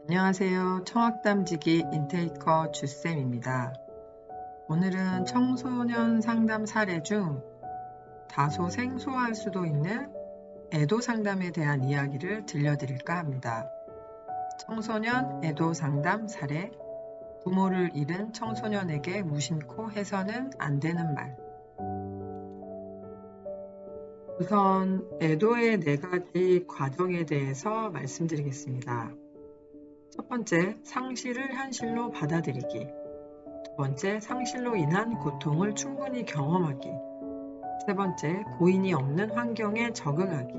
안녕하세요. 청학담지기 인테이커 주쌤입니다. 오늘은 청소년 상담 사례 중 다소 생소할 수도 있는 애도 상담에 대한 이야기를 들려드릴까 합니다. 청소년 애도 상담 사례, 부모를 잃은 청소년에게 무심코 해서는 안 되는 말. 우선 애도의 4가지 과정에 대해서 말씀드리겠습니다. 첫 번째, 상실을 현실로 받아들이기. 두 번째, 상실로 인한 고통을 충분히 경험하기. 세 번째, 고인이 없는 환경에 적응하기.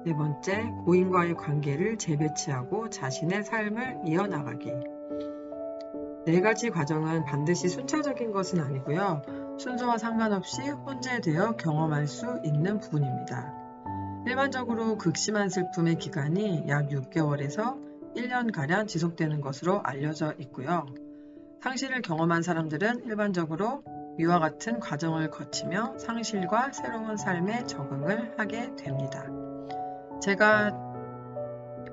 네 번째, 고인과의 관계를 재배치하고 자신의 삶을 이어나가기. 4가지 과정은 반드시 순차적인 것은 아니고요. 순서와 상관없이 혼재되어 경험할 수 있는 부분입니다. 일반적으로 극심한 슬픔의 기간이 약 6개월에서 1년가량 지속되는 것으로 알려져 있고요. 상실을 경험한 사람들은 일반적으로 위와 같은 과정을 거치며 상실과 새로운 삶에 적응을 하게 됩니다. 제가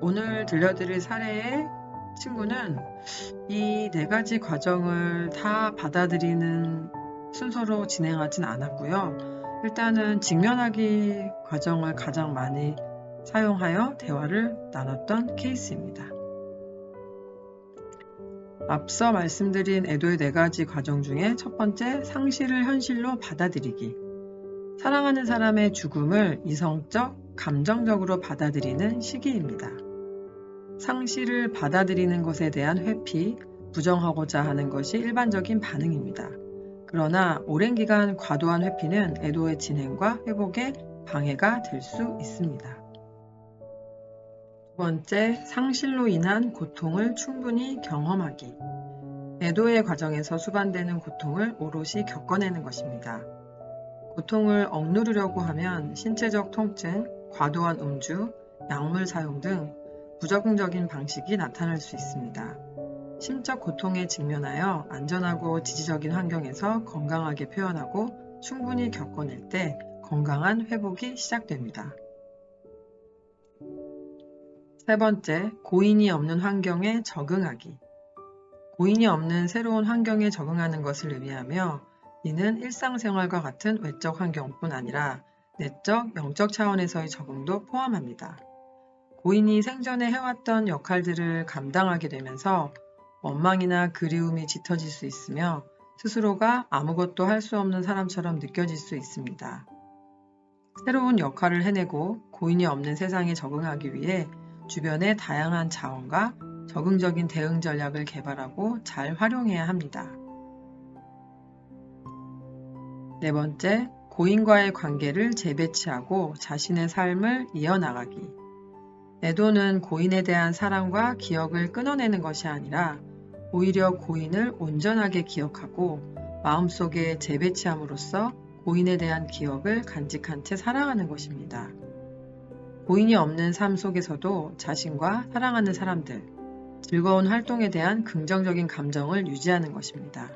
오늘 들려드릴 사례의 친구는 이 4가지 과정을 다 받아들이는 순서로 진행하진 않았고요. 일단은 직면하기 과정을 가장 많이 사용하여 대화를 나눴던 케이스입니다. 앞서 말씀드린 애도의 4가지 과정 중에 첫 번째, 상실을 현실로 받아들이기. 사랑하는 사람의 죽음을 이성적, 감정적으로 받아들이는 시기입니다. 상실을 받아들이는 것에 대한 회피, 부정하고자 하는 것이 일반적인 반응입니다. 그러나 오랜 기간 과도한 회피는 애도의 진행과 회복에 방해가 될 수 있습니다. 두 번째, 상실로 인한 고통을 충분히 경험하기. 애도의 과정에서 수반되는 고통을 오롯이 겪어내는 것입니다. 고통을 억누르려고 하면 신체적 통증, 과도한 음주, 약물 사용 등 부적응적인 방식이 나타날 수 있습니다. 심적 고통에 직면하여 안전하고 지지적인 환경에서 건강하게 표현하고 충분히 겪어낼 때 건강한 회복이 시작됩니다. 세 번째, 고인이 없는 환경에 적응하기. 고인이 없는 새로운 환경에 적응하는 것을 의미하며 이는 일상생활과 같은 외적 환경뿐 아니라 내적, 영적 차원에서의 적응도 포함합니다. 고인이 생전에 해왔던 역할들을 감당하게 되면서 원망이나 그리움이 짙어질 수 있으며 스스로가 아무것도 할 수 없는 사람처럼 느껴질 수 있습니다. 새로운 역할을 해내고 고인이 없는 세상에 적응하기 위해 주변의 다양한 자원과 적응적인 대응 전략을 개발하고 잘 활용해야 합니다. 네 번째, 고인과의 관계를 재배치하고 자신의 삶을 이어나가기. 애도는 고인에 대한 사랑과 기억을 끊어내는 것이 아니라 오히려 고인을 온전하게 기억하고 마음속에 재배치함으로써 고인에 대한 기억을 간직한 채 살아가는 것입니다. 고인이 없는 삶 속에서도 자신과 사랑하는 사람들, 즐거운 활동에 대한 긍정적인 감정을 유지하는 것입니다.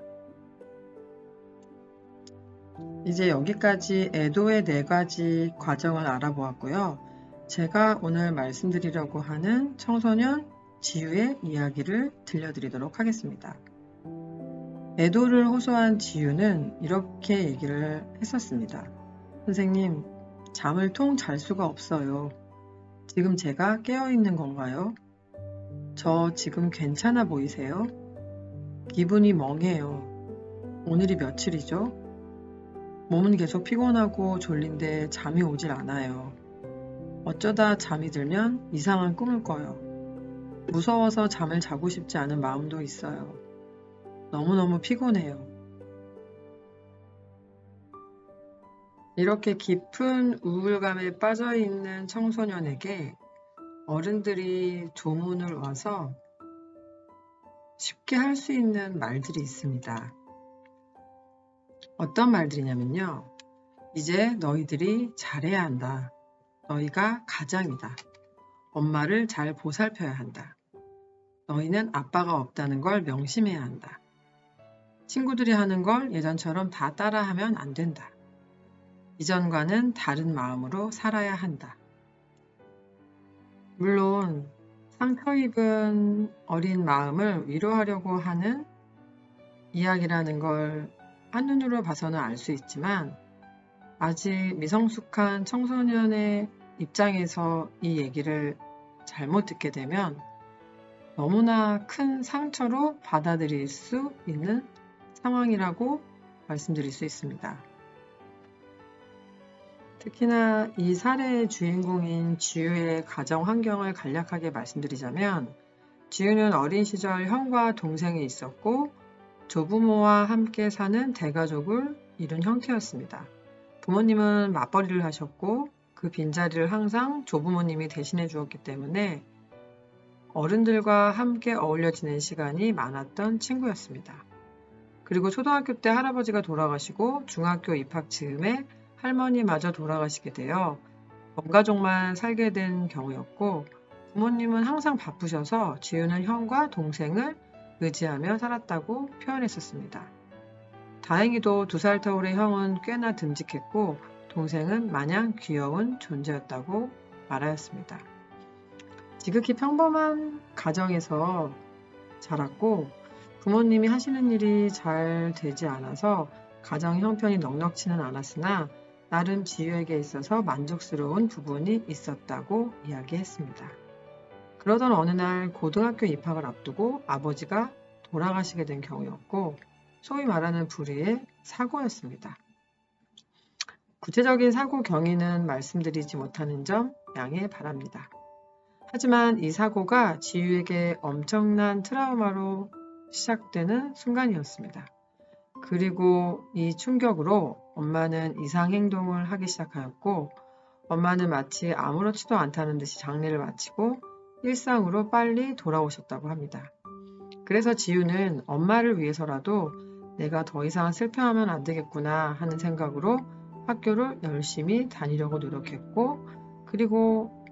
이제 여기까지 애도의 4가지 과정을 알아보았고요. 제가 오늘 말씀드리려고 하는 청소년 지유의 이야기를 들려드리도록 하겠습니다. 애도를 호소한 지유는 이렇게 얘기를 했었습니다. 선생님, 잠을 통 잘 수가 없어요. 지금 제가 깨어있는 건가요? 저 지금 괜찮아 보이세요? 기분이 멍해요. 오늘이 며칠이죠? 몸은 계속 피곤하고 졸린데 잠이 오질 않아요. 어쩌다 잠이 들면 이상한 꿈을 꿔요. 무서워서 잠을 자고 싶지 않은 마음도 있어요. 너무너무 피곤해요. 이렇게 깊은 우울감에 빠져 있는 청소년에게 어른들이 조문을 와서 쉽게 할 수 있는 말들이 있습니다. 어떤 말들이냐면요. 이제 너희들이 잘해야 한다. 너희가 가장이다. 엄마를 잘 보살펴야 한다. 너희는 아빠가 없다는 걸 명심해야 한다. 친구들이 하는 걸 예전처럼 다 따라하면 안 된다. 이전과는 다른 마음으로 살아야 한다. 물론 상처 입은 어린 마음을 위로하려고 하는 이야기라는 걸 한눈으로 봐서는 알 수 있지만 아직 미성숙한 청소년의 입장에서 이 얘기를 잘못 듣게 되면 너무나 큰 상처로 받아들일 수 있는 상황이라고 말씀드릴 수 있습니다. 특히나 이 사례의 주인공인 지우의 가정 환경을 간략하게 말씀드리자면 지우는 어린 시절 형과 동생이 있었고 조부모와 함께 사는 대가족을 이룬 형태였습니다. 부모님은 맞벌이를 하셨고 그 빈자리를 항상 조부모님이 대신해 주었기 때문에 어른들과 함께 어울려 지낸 시간이 많았던 친구였습니다. 그리고 초등학교 때 할아버지가 돌아가시고 중학교 입학 즈음에 할머니마저 돌아가시게 되어 원가족만 살게 된 경우였고 부모님은 항상 바쁘셔서 지우는 형과 동생을 의지하며 살았다고 표현했었습니다. 다행히도 2살 터울의 형은 꽤나 듬직했고 동생은 마냥 귀여운 존재였다고 말하였습니다. 지극히 평범한 가정에서 자랐고 부모님이 하시는 일이 잘 되지 않아서 가정 형편이 넉넉지는 않았으나 나름 지우에게 있어서 만족스러운 부분이 있었다고 이야기했습니다. 그러던 어느 날 고등학교 입학을 앞두고 아버지가 돌아가시게 된 경우였고 소위 말하는 불의의 사고였습니다. 구체적인 사고 경위는 말씀드리지 못하는 점 양해 바랍니다. 하지만 이 사고가 지우에게 엄청난 트라우마로 시작되는 순간이었습니다. 그리고 이 충격으로 엄마는 이상 행동을 하기 시작하였고 엄마는 마치 아무렇지도 않다는 듯이 장례를 마치고 일상으로 빨리 돌아오셨다고 합니다. 그래서 지우는 엄마를 위해서라도 내가 더 이상 슬퍼하면 안 되겠구나 하는 생각으로 학교를 열심히 다니려고 노력했고 그리고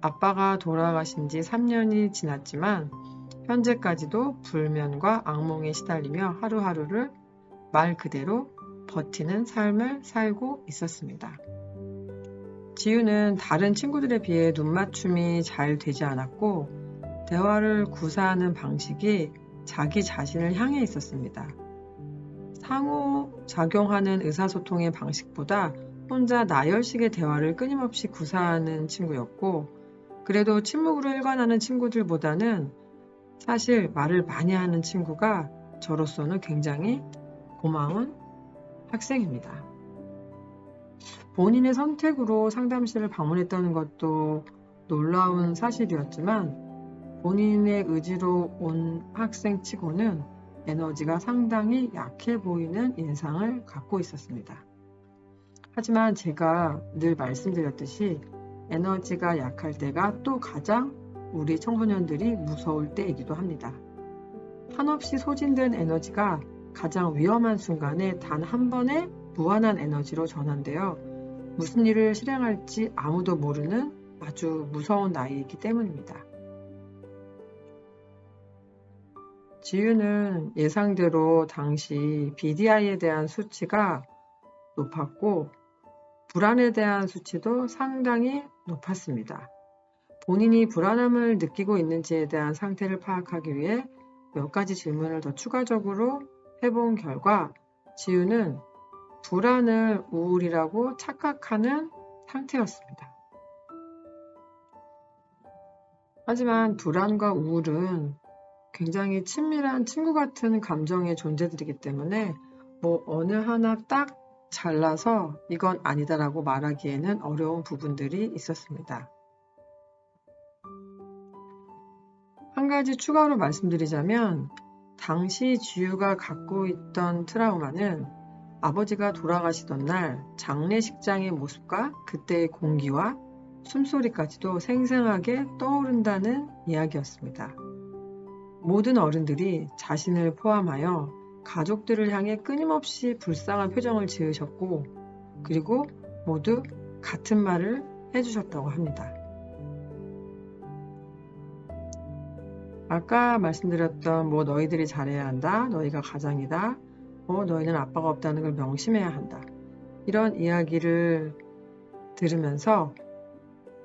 아빠가 돌아가신 지 3년이 지났지만 현재까지도 불면과 악몽에 시달리며 하루하루를 말 그대로 버티는 삶을 살고 있었습니다. 지우는 다른 친구들에 비해 눈맞춤이 잘 되지 않았고 대화를 구사하는 방식이 자기 자신을 향해 있었습니다. 상호작용하는 의사소통의 방식보다 혼자 나열식의 대화를 끊임없이 구사하는 친구였고 그래도 침묵으로 일관하는 친구들보다는 사실 말을 많이 하는 친구가 저로서는 굉장히 고마운 학생입니다. 본인의 선택으로 상담실을 방문했다는 것도 놀라운 사실이었지만 본인의 의지로 온 학생치고는 에너지가 상당히 약해 보이는 인상을 갖고 있었습니다. 하지만 제가 늘 말씀드렸듯이 에너지가 약할 때가 또 가장 우리 청소년들이 무서울 때이기도 합니다. 한없이 소진된 에너지가 가장 위험한 순간에 단 한 번의 무한한 에너지로 전환되어 무슨 일을 실행할지 아무도 모르는 아주 무서운 나이이기 때문입니다. 지우는 예상대로 당시 BDI에 대한 수치가 높았고 불안에 대한 수치도 상당히 높았습니다. 본인이 불안함을 느끼고 있는지에 대한 상태를 파악하기 위해 몇 가지 질문을 더 추가적으로 해본 결과 지우는 불안을 우울이라고 착각하는 상태였습니다. 하지만 불안과 우울은 굉장히 친밀한 친구 같은 감정의 존재들이기 때문에 어느 하나 딱 잘라서 이건 아니다라고 말하기에는 어려운 부분들이 있었습니다. 한 가지 추가로 말씀드리자면 당시 지우가 갖고 있던 트라우마는 아버지가 돌아가시던 날 장례식장의 모습과 그때의 공기와 숨소리까지도 생생하게 떠오른다는 이야기였습니다. 모든 어른들이 자신을 포함하여 가족들을 향해 끊임없이 불쌍한 표정을 지으셨고 그리고 모두 같은 말을 해주셨다고 합니다. 아까 말씀드렸던 너희들이 잘해야 한다, 너희가 가장이다, 너희는 아빠가 없다는 걸 명심해야 한다. 이런 이야기를 들으면서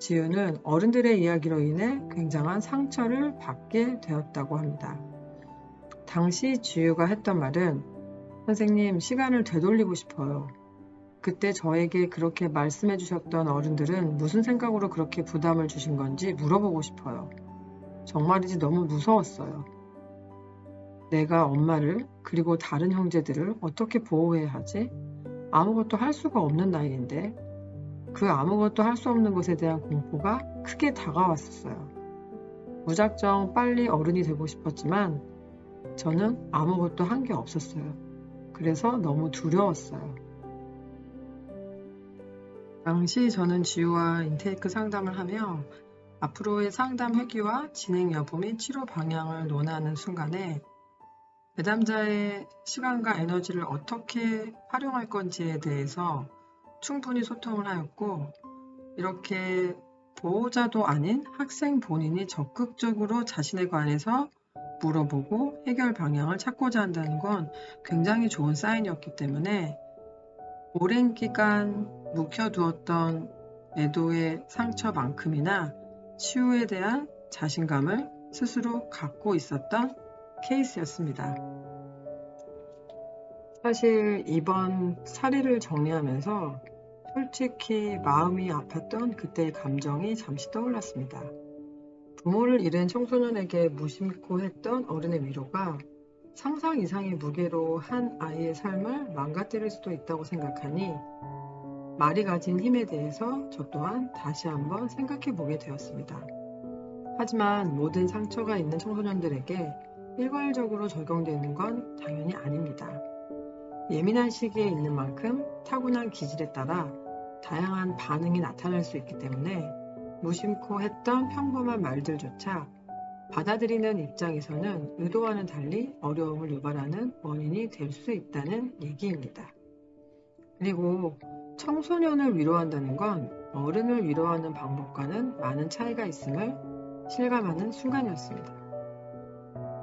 지우는 어른들의 이야기로 인해 굉장한 상처를 받게 되었다고 합니다. 당시 지우가 했던 말은 선생님, 시간을 되돌리고 싶어요. 그때 저에게 그렇게 말씀해 주셨던 어른들은 무슨 생각으로 그렇게 부담을 주신 건지 물어보고 싶어요. 정말이지 너무 무서웠어요. 내가 엄마를 그리고 다른 형제들을 어떻게 보호해야 하지? 아무것도 할 수가 없는 나이인데 그 아무것도 할 수 없는 것에 대한 공포가 크게 다가왔었어요. 무작정 빨리 어른이 되고 싶었지만 저는 아무것도 한 게 없었어요. 그래서 너무 두려웠어요. 당시 저는 지우와 인테이크 상담을 하며 앞으로의 상담 회귀와 진행 여부 및 치료 방향을 논하는 순간에 내담자의 시간과 에너지를 어떻게 활용할 건지에 대해서 충분히 소통을 하였고, 이렇게 보호자도 아닌 학생 본인이 적극적으로 자신에 관해서 물어보고 해결 방향을 찾고자 한다는 건 굉장히 좋은 사인이었기 때문에 오랜 기간 묵혀두었던 애도의 상처만큼이나 치유에 대한 자신감을 스스로 갖고 있었던 케이스였습니다. 사실 이번 사례를 정리하면서 솔직히 마음이 아팠던 그때의 감정이 잠시 떠올랐습니다. 부모를 잃은 청소년에게 무심코 했던 어른의 위로가 상상 이상의 무게로 한 아이의 삶을 망가뜨릴 수도 있다고 생각하니 말이 가진 힘에 대해서 저 또한 다시 한번 생각해 보게 되었습니다. 하지만 모든 상처가 있는 청소년들에게 일괄적으로 적용되는 건 당연히 아닙니다. 예민한 시기에 있는 만큼 타고난 기질에 따라 다양한 반응이 나타날 수 있기 때문에 무심코 했던 평범한 말들조차 받아들이는 입장에서는 의도와는 달리 어려움을 유발하는 원인이 될 수 있다는 얘기입니다. 그리고 청소년을 위로한다는 건 어른을 위로하는 방법과는 많은 차이가 있음을 실감하는 순간이었습니다.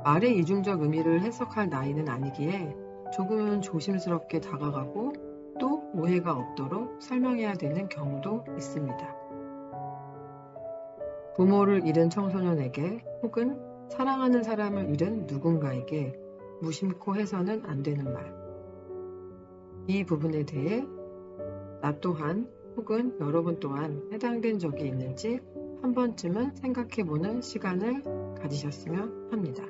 말의 이중적 의미를 해석할 나이는 아니기에 조금은 조심스럽게 다가가고 또 오해가 없도록 설명해야 되는 경우도 있습니다. 부모를 잃은 청소년에게 혹은 사랑하는 사람을 잃은 누군가에게 무심코 해서는 안 되는 말. 이 부분에 대해 나 또한 혹은 여러분 또한 해당된 적이 있는지 한 번쯤은 생각해보는 시간을 가지셨으면 합니다.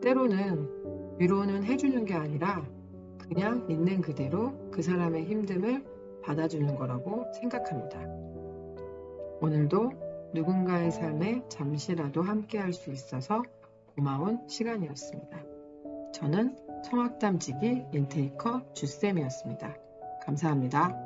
때로는 위로는 해주는 게 아니라 그냥 있는 그대로 그 사람의 힘듦을 받아주는 거라고 생각합니다. 오늘도 누군가의 삶에 잠시라도 함께 할 수 있어서 고마운 시간이었습니다. 저는 성악담지기 인테이커 주쌤이었습니다. 감사합니다.